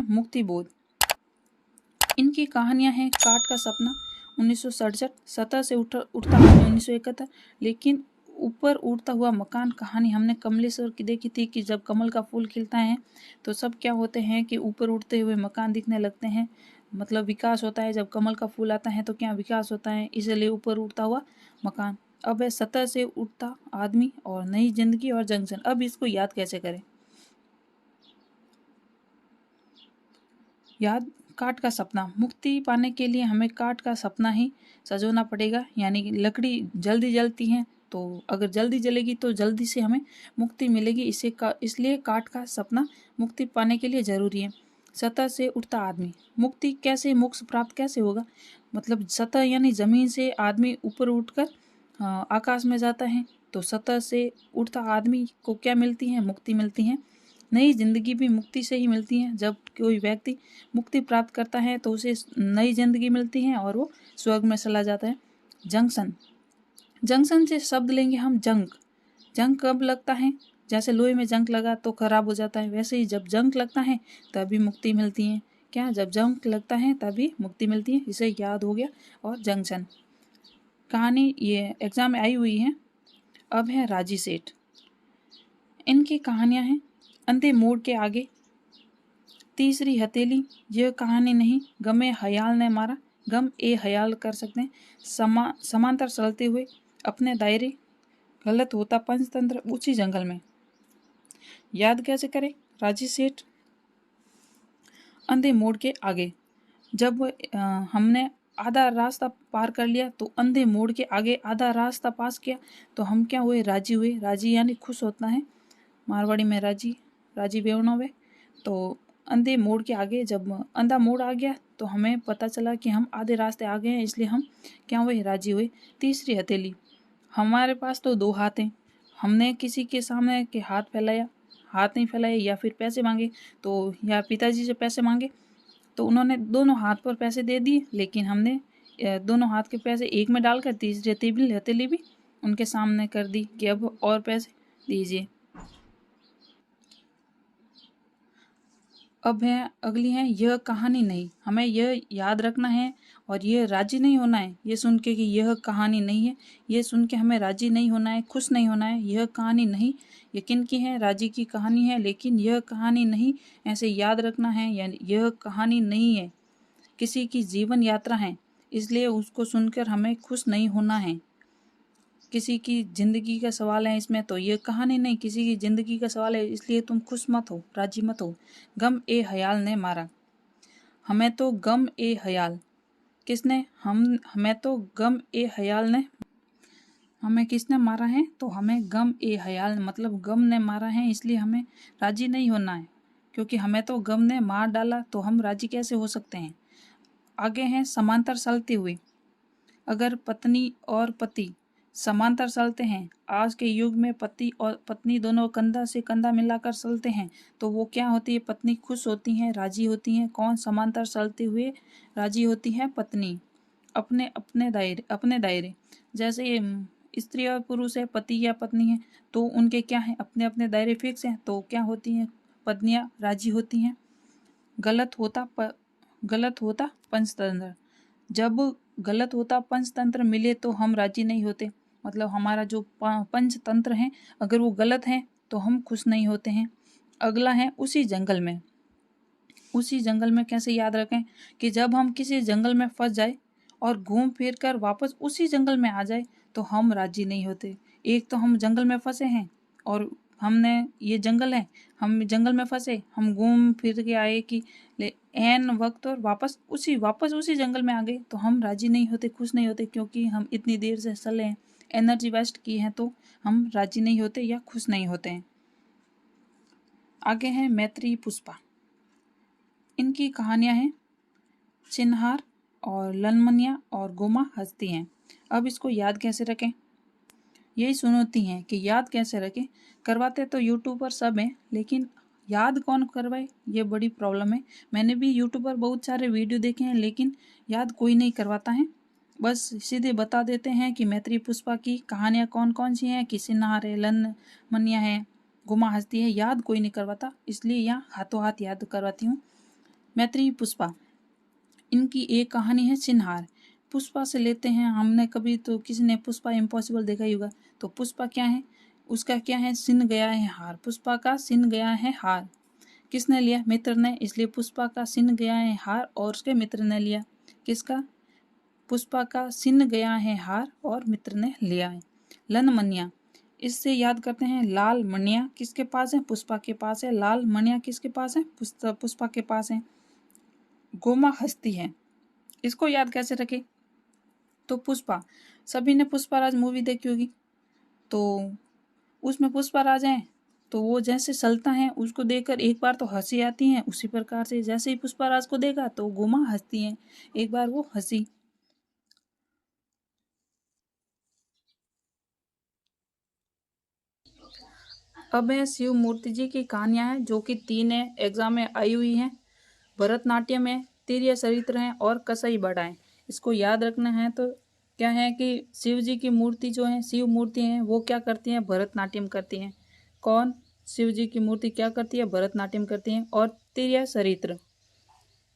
मुक्तिबोध। इनकी कहानियां हैं काट का सपना 1967, सतह से उठता आदमी 1971, लेकिन ऊपर उड़ता हुआ मकान कहानी हमने कमलेश्वर की देखी थी कि जब कमल का फूल खिलता है तो सब क्या होते हैं कि ऊपर उड़ते हुए मकान दिखने लगते हैं, मतलब विकास होता है। जब कमल का फूल आता है तो क्या विकास होता है, इसलिए ऊपर उड़ता हुआ मकान। अब है सतह से उठता आदमी और नई जिंदगी और जंक्शन। अब इसको याद कैसे करें? याद काट का सपना। मुक्ति पाने के लिए हमें काट का सपना ही सजोना पड़ेगा, यानी कि लकड़ी जल्दी जलती है तो अगर जल्दी जलेगी तो जल्दी से हमें मुक्ति मिलेगी। इसलिए काट का सपना मुक्ति पाने के लिए जरूरी है। सतह से उठता आदमी, मुक्ति कैसे, मोक्ष प्राप्त कैसे होगा? मतलब सतह यानी जमीन से आदमी ऊपर उठकर आकाश में जाता है, तो सतह से उठता आदमी को क्या मिलती है? मुक्ति मिलती है। नई जिंदगी भी मुक्ति से ही मिलती है। जब कोई व्यक्ति मुक्ति प्राप्त करता है तो उसे नई जिंदगी मिलती है और वो स्वर्ग में चला जाता है। जंक्शन, जंक्शन से शब्द लेंगे हम जंक। जंक कब लगता है? जैसे लोहे में जंक लगा तो खराब हो जाता है, वैसे ही जब जंक लगता है तभी मुक्ति मिलती है। क्या? जब जंक लगता है तभी मुक्ति मिलती है। इसे याद हो गया। और जंक्शन कहानी ये एग्जाम में आई हुई है। अब है राजी सेठ। इनकी कहानियां हैं अंधे मोड़ के आगे, तीसरी हथेली, यह कहानी नहीं, गमे हयाल ने मारा। गम ए हयाल कर सकते हैं। समांतर चलते हुए, अपने दायरे, गलत होता पंचतंत्र, ऊंची जंगल में। याद कैसे करें? राजी सेठ, अंधे मोड़ के आगे। जब हमने आधा रास्ता पार कर लिया तो अंधे मोड़ के आगे आधा रास्ता पास किया तो हम क्या हुए? राजी हुए। राजी यानी खुश होता है, मारवाड़ी में राजी, राजी बेवनोवे। तो अंधे मोड़ के आगे, जब अंधा मोड़ आ गया तो हमें पता चला कि हम आधे रास्ते आ गए हैं, इसलिए हम क्या हुए? राजी हुए। तीसरी हथेली, हमारे पास तो दो हाथ हैं, हमने किसी के सामने के हाथ फैलाया, हाथ नहीं फैलाए, या फिर पैसे मांगे तो, या पिताजी से पैसे मांगे तो उन्होंने दोनों हाथ पर पैसे दे दिए, लेकिन हमने दोनों हाथ के पैसे एक में डालकर तीसरी हथेली भी उनके सामने कर दी कि अब और पैसे दीजिए। अब है अगली है यह कहानी नहीं। हमें यह याद रखना है और यह राजी नहीं होना है ये सुन के कि यह कहानी नहीं है। ये सुन के हमें राजी नहीं होना है, खुश नहीं होना है। यह कहानी नहीं, यकीन की है, राजी की कहानी है, लेकिन यह कहानी नहीं, ऐसे याद रखना है। यानी यह कहानी नहीं है, किसी की जीवन यात्रा है, इसलिए उसको सुनकर हमें खुश नहीं होना है। किसी की जिंदगी का सवाल है इसमें, तो ये कहानी नहीं, किसी की जिंदगी का सवाल है, इसलिए तुम खुश मत हो, राजी मत हो। गम ए हयाल ने मारा। हमें तो गम ए हयाल, किसने? हमें तो गम ए हयाल ने, हमें किसने मारा है? तो हमें गम ए हयाल, मतलब गम ने मारा है, इसलिए हमें राजी नहीं होना है, क्योंकि हमें तो गम ने मार डाला, तो हम राजी कैसे हो सकते हैं? आगे हैं समांतर चलते हुए। अगर पत्नी और पति समांतर चलते हैं, आज के युग में पति और पत्नी दोनों कंधा से कंधा मिलाकर चलते हैं, तो वो क्या होती है? पत्नी खुश होती हैं, राजी होती हैं। कौन समांतर चलते हुए राजी होती है? पत्नी। अपने अपने दायरे, जैसे स्त्री और पुरुष है, पति या पत्नी है, तो उनके क्या है? अपने अपने दायरे फिक्स हैं, तो क्या होती हैं? पत्नियां राजी होती हैं। गलत होता पंचतंत्र। जब गलत होता पंचतंत्र मिले तो हम राजी नहीं होते, मतलब हमारा जो पंचतंत्र है अगर वो गलत है तो हम खुश नहीं होते हैं। अगला है उसी जंगल में। उसी जंगल में कैसे याद रखें? कि जब हम किसी जंगल में फंस जाए और घूम फिर कर वापस उसी जंगल में आ जाए तो हम राजी नहीं होते। एक तो हम जंगल में फंसे हैं और हमने, ये जंगल है, हम जंगल में फंसे, हम घूम फिर के आए कि एन वक्त और वापस उसी जंगल में आ गए, तो हम राजी नहीं होते, खुश नहीं होते, क्योंकि हम इतनी देर से चले हैं, एनर्जी वेस्ट की है, तो हम राजी नहीं होते या खुश नहीं होते हैं। आगे है मैत्री पुष्पा। इनकी कहानियां हैं चिन्हार और ललमनिया और गोमा हंसती हैं। अब इसको याद कैसे रखें? यही सुनोती हैं कि याद कैसे रखें। करवाते तो यूट्यूबर सब हैं, लेकिन याद कौन करवाए, ये बड़ी प्रॉब्लम है। मैंने भी यूट्यूब पर बहुत सारे वीडियो देखे हैं, लेकिन याद कोई नहीं करवाता है। बस सीधे बता देते हैं कि मैत्री पुष्पा की कहानियाँ कौन कौन सी हैं, कि चिन्हार है, ललमनिया है, गोमा हंसती है। याद कोई नहीं करवाता, इसलिए यहाँ हाथों हाथ याद करवाती हूँ। मैत्री पुष्पा, इनकी एक कहानी है सिनहार। पुष्पा से लेते हैं, हमने कभी तो किसी ने पुष्पा इम्पॉसिबल देखा ही होगा। तो पुष्पा क्या है, उसका क्या है, सिन गया है हार। पुष्पा का सिन गया है हार, किसने लिया, मित्र ने। इसलिए पुष्पा का सिन गया है हार और उसके मित्र ने लिया। किसका, पुष्पा का सिन गया है हार और मित्र ने लिया है। लन मनिया, इससे याद करते हैं लाल मणिया किसके पास है, पुष्पा के पास है। लाल मणिया किसके पास है, पुष्पा के पास है। गोमा हस्ती है, इसको याद कैसे रखे, तो पुष्पा, सभी ने पुष्पाराज मूवी देखी होगी, तो उसमें पुष्पाराज हैं तो वो जैसे चलता है उसको देखकर एक बार तो हंसी आती है, उसी प्रकार से जैसे ही पुष्पाराज को देखा तो गोमा हंसती है, एक बार वो हंसी। अब है शिव मूर्ति जी की कहानियां हैं जो कि 3 है, एग्जाम में आई हुई हैं। भरतनाट्यम है, तीर्य चरित्र है और कसई बड़ा है। इसको याद रखना है। तो क्या है कि शिव जी की मूर्ति जो है, शिव मूर्ति है, वो क्या करती हैं, भरतनाट्यम करती हैं। कौन, शिव जी की मूर्ति क्या करती है, भरतनाट्यम करती हैं। और तीर्य चरित्र,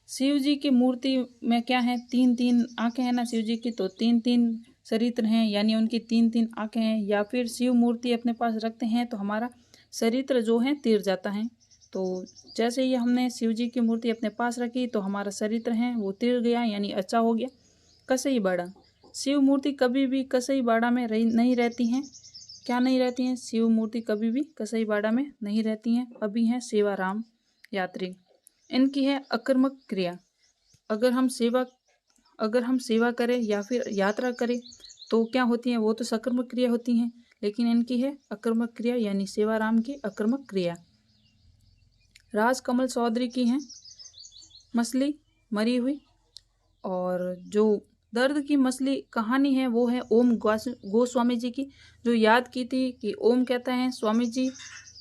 शिव जी की मूर्ति में क्या है, 3-3 आंखें हैं ना शिव जी की, तो 3-3 चरित्र हैं, यानी उनकी 3-3 आंखें हैं। या फिर शिव मूर्ति अपने पास रखते हैं तो हमारा चरित्र जो है तीर जाता है। तो जैसे ही हमने शिव जी की मूर्ति अपने पास रखी तो हमारा चरित्र है वो तीर गया, यानी अच्छा हो गया। कसई बाड़ा, शिव मूर्ति कभी भी कसई बाड़ा में नहीं रहती हैं। क्या नहीं रहती हैं, शिव मूर्ति कभी भी कसई बाड़ा में नहीं रहती हैं। अभी हैं सेवाराम यात्री, इनकी है अकर्मक क्रिया। अगर हम सेवा करें या फिर यात्रा करें तो क्या होती है, वो तो सकर्मक क्रिया होती हैं, लेकिन इनकी है अकर्मक क्रिया, यानी सेवाराम की अकर्मक क्रिया। राजकमल चौधरी की है मछली मरी हुई, और जो दर्द की मछली कहानी है वो है ओम गोस्वामी जी की, जो याद की थी कि ओम कहता है स्वामी जी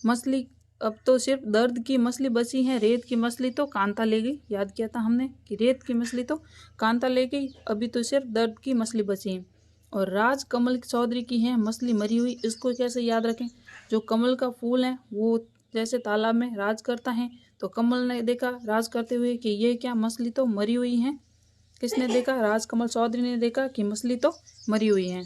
मछली अब तो सिर्फ दर्द की मछली बची है, रेत की मछली तो कांता ले गई। याद किया था हमने कि रेत की मछली तो कांता ले गई, अभी तो सिर्फ दर्द की मछली बची है। और राज कमल चौधरी की है मछली मरी हुई, इसको कैसे याद रखें, जो कमल का फूल है वो जैसे तालाब में राज करता है, तो कमल ने देखा राज करते हुए कि ये क्या, मछली तो मरी हुई है। किसने देखा, राजकमल चौधरी ने देखा कि मछली तो मरी हुई है।